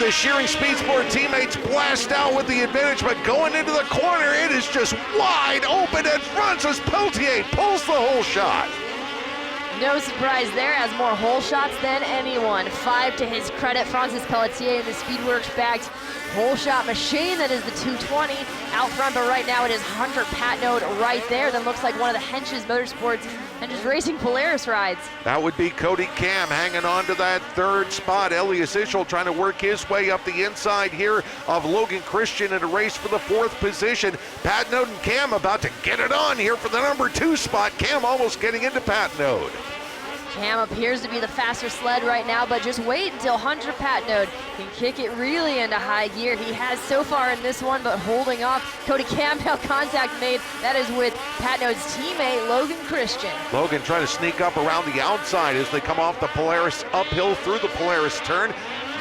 the Shearing Speed Sport teammates blast out with the advantage, but going into the corner, it is just wide open, and Francis Peltier pulls the whole shot. No surprise there, has more hole shots than anyone. 5 to his credit, Francis Pelletier in the Speedworks-backed hole shot machine. That is the 220 out front, but right now it is Hunter Patnode right there. That looks like one of the Hensch's Motorsports, Hensch's Racing Polaris rides. That would be Cody Cam hanging on to that third spot. Elias Ischel trying to work his way up the inside here of Logan Christian in a race for the 4th position. Patnode and Cam about to get it on here for the number 2 spot. Cam almost getting into Patnode. Cam appears to be the faster sled right now, but just wait until Hunter Patnode can kick it really into high gear. He has so far in this one, but holding off. Cody Cam now contact made. That is with Patnode's teammate, Logan Christian. Logan trying to sneak up around the outside as they come off the Polaris uphill through the Polaris turn.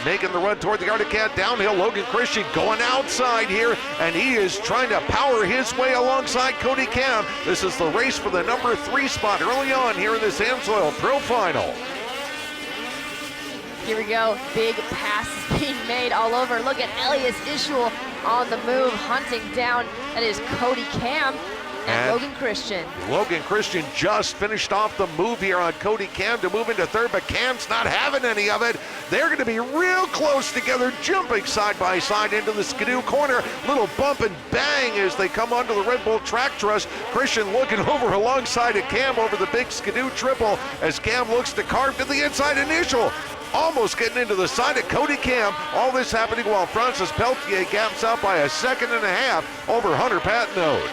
Making the run toward the Arctic Cat downhill. Logan Christian going outside here, and he is trying to power his way alongside Cody Cam. This is the race for the number 3 spot early on here in this Amsoil Pro Final. Here we go, big passes being made all over. Look at Elias Ischel on the move, hunting down. That is Cody Cam. And Logan Christian. Logan Christian just finished off the move here on Cody Cam to move into third, but Cam's not having any of it. They're going to be real close together, jumping side by side into the Skidoo corner. Little bump and bang as they come onto the Red Bull track truss. Christian looking over alongside of Cam over the big Skidoo triple as Cam looks to carve to the inside initial. Almost getting into the side of Cody Cam. All this happening while Francis Peltier gaps out by 1.5 seconds over Hunter Patnode.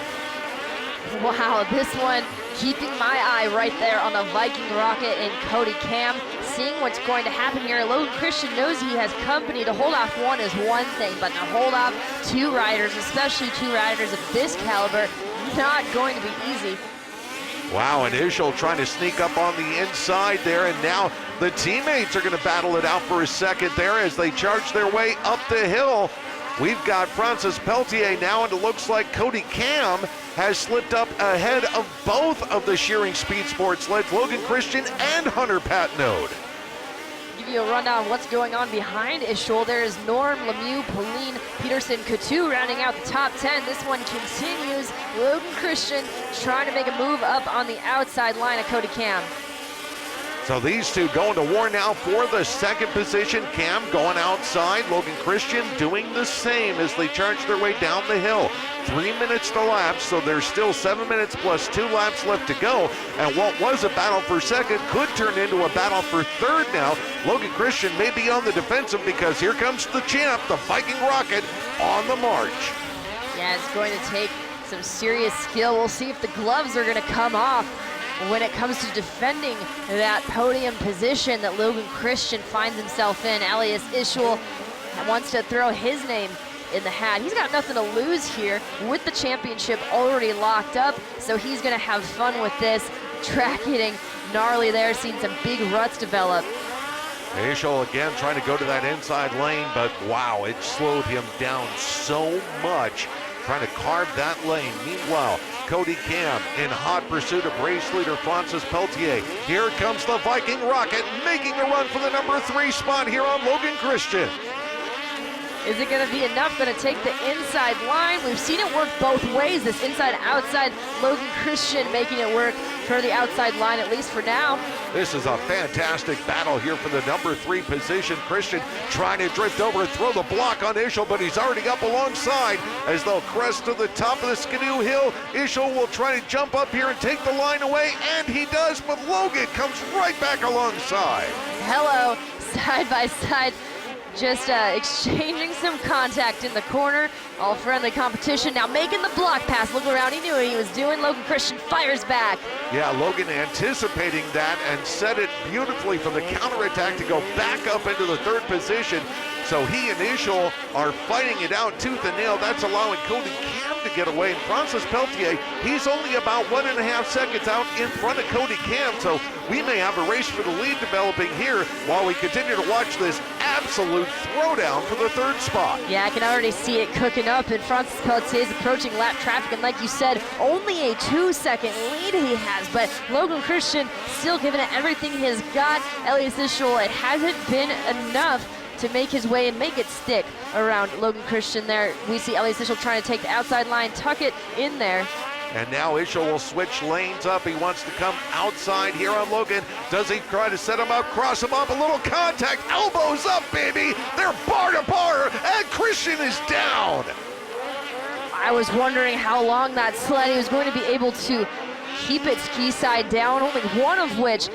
Wow, this one keeping my eye right there on the Viking Rocket and Cody Cam. Seeing what's going to happen here. Logan Christian knows he has company. To hold off one is one thing, but to hold off 2 riders, especially 2 riders of this caliber, not going to be easy. Wow, and Ischel trying to sneak up on the inside there, and now the teammates are going to battle it out for a second there as they charge their way up the hill. We've got Francis Peltier now, and it looks like Cody Cam has slipped up ahead of both of the Shearing Speed Sport sleds, Logan Christian and Hunter Patnode. Give you a rundown of what's going on behind Ischel. There is Norm, Lemieux, Pauline, Peterson, Coutu rounding out the top 10. This one continues. Logan Christian trying to make a move up on the outside line of Cody Cam. So these two going to war now for the 2nd position. Cam going outside, Logan Christian doing the same as they charge their way down the hill. 3 minutes to lap, so there's still 7 minutes plus 2 laps left to go. And what was a battle for 2nd could turn into a battle for 3rd now. Logan Christian may be on the defensive because here comes the champ, the Viking Rocket, on the march. Yeah, it's going to take some serious skill. We'll see if the gloves are going to come off when it comes to defending that podium position that Logan Christian finds himself in. Elias Ischel wants to throw his name in the hat. He's got nothing to lose here with the championship already locked up, so he's gonna have fun with this. Track hitting gnarly there, seeing some big ruts develop. Ischel again trying to go to that inside lane, but wow, it slowed him down so much, trying to carve that lane. Meanwhile, Cody Cam in hot pursuit of race leader Francis Peltier. Here comes the Viking Rocket making a run for the number 3 spot here on Logan Christian. Is it going to be enough? Going to take the inside line. We've seen it work both ways. This inside-outside, Logan Christian making it work for the outside line, at least for now. This is a fantastic battle here for the number 3 position. Christian trying to drift over and throw the block on Ischel, but he's already up alongside as they'll crest to the top of the Skidoo Hill. Ischel will try to jump up here and take the line away, and he does, but Logan comes right back alongside. Hello, side by side. Just exchanging some contact in the corner. All friendly competition. Now making the block pass. Look around, he knew what he was doing. Logan Christian fires back. Yeah, Logan anticipating that and set it beautifully from the counterattack to go back up into the 3rd position. So he and Ischel are fighting it out tooth and nail. That's allowing Cody Cam to get away. And Francis Peltier, he's only about 1.5 seconds out in front of Cody Cam. So we may have a race for the lead developing here while we continue to watch this absolute throwdown for the 3rd spot. Yeah, I can already see it cooking up, and Francis Peltier is approaching lap traffic, and like you said, only a 2-second lead he has, but Logan Christian still giving it everything he has got. Elias Ischel, it hasn't been enough to make his way and make it stick around Logan Christian there. We see Elias Ischel trying to take the outside line, tuck it in there. And now Ischel will switch lanes up. He wants to come outside here on Logan. Does he try to set him up, cross him up, a little contact, elbows up, baby. They're bar to bar, and Christian is down. I was wondering how long that sled he was going to be able to keep its ski side down, only one of which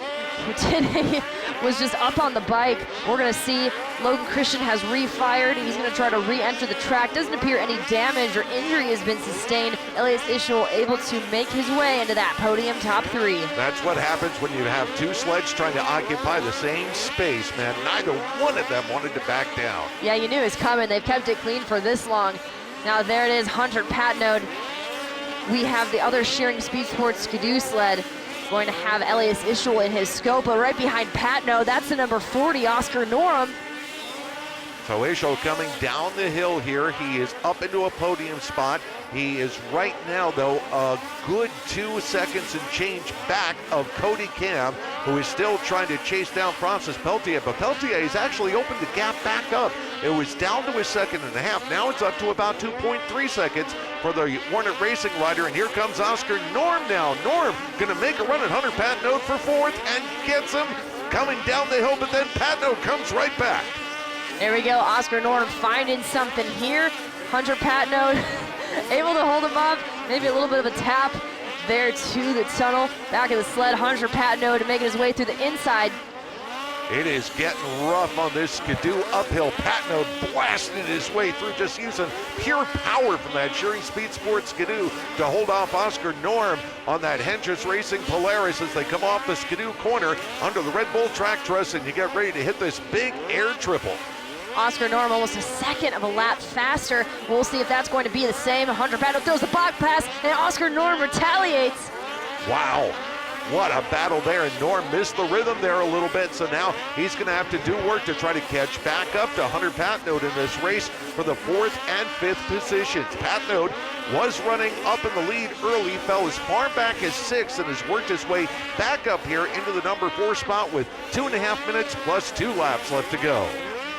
was just up on the bike. We're gonna see Logan Christian has refired. He's gonna try to re-enter the track. Doesn't appear any damage or injury has been sustained. Elias Ischel able to make his way into that podium top 3. That's what happens when you have two sleds trying to occupy the same space, man. Neither one of them wanted to back down. Yeah, you knew it was coming. They've kept it clean for this long. Now there it is, Hunter Patnode. We have the other Shearing Speed Sports Skidoo sled going to have Elias Ischel in his scope, but right behind Patnode, that's the number 40, Oscar Norum. So Ischel coming down the hill here. He is up into a podium spot. He is right now, though, a good 2 seconds and change back of Cody Cam, who is still trying to chase down Francis Peltier. But Peltier has actually opened the gap back up. It was down to a second and a half. Now it's up to about 2.3 seconds for the Hornet Racing rider. And here comes Oscar Norm now. Norm going to make a run at Hunter Patnode for 4th and gets him coming down the hill, but then Patnode comes right back. There we go, Oscar Norm finding something here. Hunter Patnode able to hold him up, maybe a little bit of a tap there to the tunnel. Back of the sled, Hunter Patnode making his way through the inside. It is getting rough on this Skidoo uphill. Patnode blasted his way through, just using pure power from that Shearing Speed Sports Skidoo to hold off Oscar Norm on that Hendricks Racing Polaris as they come off the Skidoo corner under the Red Bull track truss, and you get ready to hit this big air triple. Oscar Norm almost a second of a lap faster. We'll see if that's going to be the same. Hunter Patnode throws the block pass, and Oscar Norm retaliates. Wow. What a battle there, and Norm missed the rhythm there a little bit, so now he's going to have to do work to try to catch back up to Hunter Patnode in this race for the 4th and 5th positions. Patnode was running up in the lead early, fell as far back as 6th, and has worked his way back up here into the number 4 spot with 2.5 minutes plus 2 laps left to go.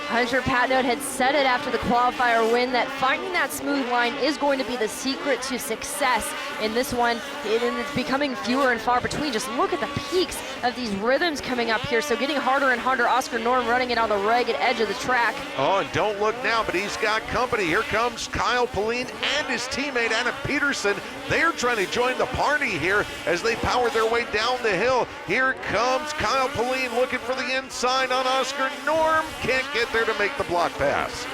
Hunter Patnode had said it after the qualifier win that finding that smooth line is going to be the secret to success in this one. It's becoming fewer and far between. Just look at the peaks of these rhythms coming up here. So getting harder and harder. Oscar Norm running it on the ragged edge of the track. Oh, and don't look now, but he's got company. Here comes Kyle Pauline and his teammate Adam Peterson. They're trying to join the party here as they power their way down the hill. Here comes Kyle Pauline looking for the inside on Oscar Norm. Can't get there to make the block pass.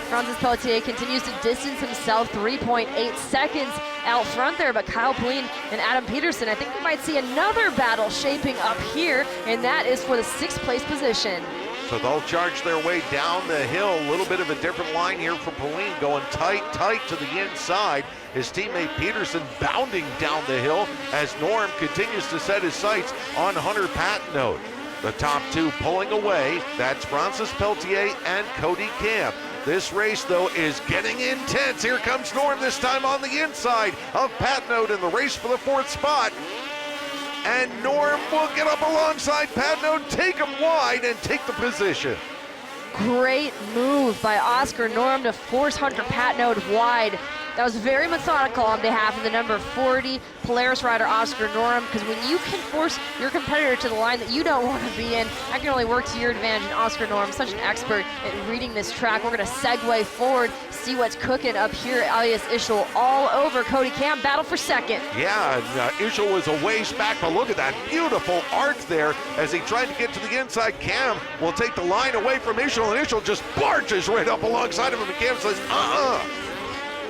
Francis Peltier continues to distance himself 3.8 seconds out front there, but Kyle Pauline and Adam Peterson, I think we might see another battle shaping up here, and that is for the 6th place position. So they'll charge their way down the hill. A little bit of a different line here for Pauline, going tight to the inside. His teammate Peterson bounding down the hill as Norm continues to set his sights on Hunter Patnode. The top 2 pulling away. That's Francis Peltier and Cody Camp. This race, though, is getting intense. Here comes Norm, this time on the inside of Patnode in the race for the 4th spot. And Norm will get up alongside Patnode, take him wide, and take the position. Great move by Oscar Norm to force Hunter Patnode wide. That was very methodical on behalf of the number 40 Polaris rider Oscar Norm, because when you can force your competitor to the line that you don't want to be in, that can only work to your advantage. And Oscar Norm, such an expert at reading this track. We're going to segue forward, see what's cooking up here. Elias Ischel all over Cody Cam, battle for 2nd. Yeah, and Ischel was a ways back, but look at that beautiful arc there as he tried to get to the inside. Cam will take the line away from Ischel, and Ischel just barges right up alongside of him, and Cam says,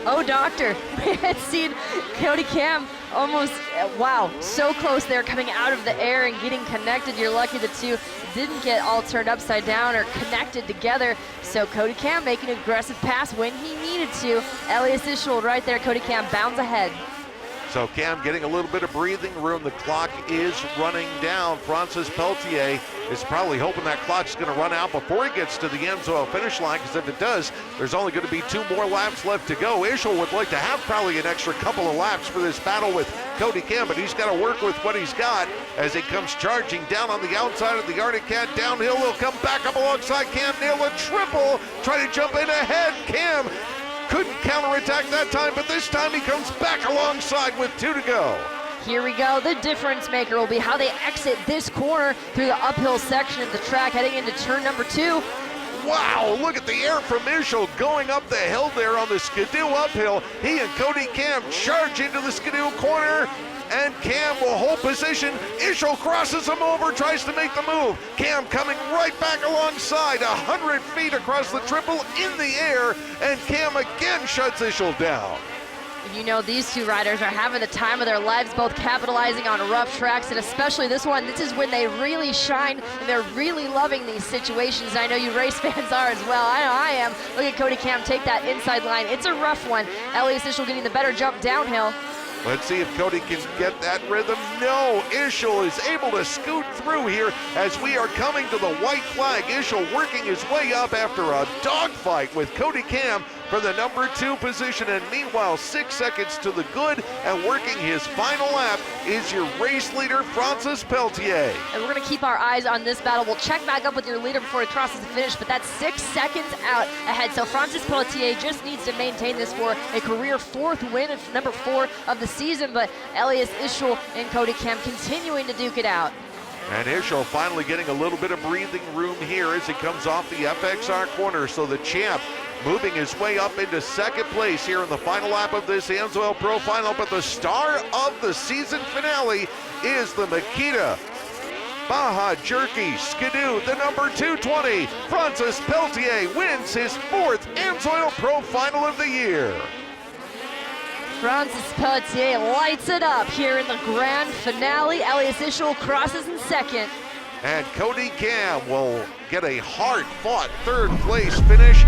Oh, doctor, we had seen Cody Cam almost, wow, so close there, coming out of the air and getting connected. You're lucky the two didn't get all turned upside down or connected together. So Cody Cam making an aggressive pass when he needed to. Elias Ischel right there, Cody Cam bounds ahead. So Cam getting a little bit of breathing room. The clock is running down. Francis Pelletier is probably hoping that clock's going to run out before he gets to the Enzo finish line, because if it does, there's only going to be 2 more laps left to go. Ischel would like to have probably an extra couple of laps for this battle with Cody Cam, but he's got to work with what he's got as he comes charging down on the outside of the Arctic Cat. Downhill, he'll come back up alongside Cam, nail a triple, try to jump in ahead. Cam couldn't counterattack that time, but this time he comes back alongside with 2 to go. Here we go. The difference maker will be how they exit this corner through the uphill section of the track, heading into turn number 2. Wow, look at the air from Ischel going up the hill there on the Skidoo uphill. He and Cody Cam charge into the Skidoo corner, and Cam will hold position. Ischel crosses him over, tries to make the move. Cam coming right back alongside, 100 feet across the triple in the air, and Cam again shuts Ischel down. You know, these two riders are having the time of their lives, both capitalizing on rough tracks, and especially this one. This is when they really shine, and they're really loving these situations. I know you race fans are as well. I know I am. Look at Cody Cam take that inside line. It's a rough one. Elias Ischel getting the better jump downhill. Let's see if Cody can get that rhythm. No, Ischel is able to scoot through here as we are coming to the white flag. Ischel working his way up after a dogfight with Cody Cam for the number 2 position, and meanwhile 6 seconds to the good, and working his final lap is your race leader, Francis Pelletier. And we're going to keep our eyes on this battle. We'll check back up with your leader before he crosses the finish, but that's 6 seconds out ahead. So Francis Pelletier just needs to maintain this for a career 4th win, number 4 of the season, but Elias Ischel and Cody Cam continuing to duke it out. And Ischel finally getting a little bit of breathing room here as he comes off the FXR corner. So the champ moving his way up into 2nd place here in the final lap of this AMSOIL Pro Final. But the star of the season finale is the Makita Baja Jerky Skidoo, the number 220. Francis Pelletier wins his 4th AMSOIL Pro Final of the year. Francis Pelletier lights it up here in the grand finale. Elias Ischel crosses in 2nd. And Cody Cam will get a hard-fought 3rd place finish.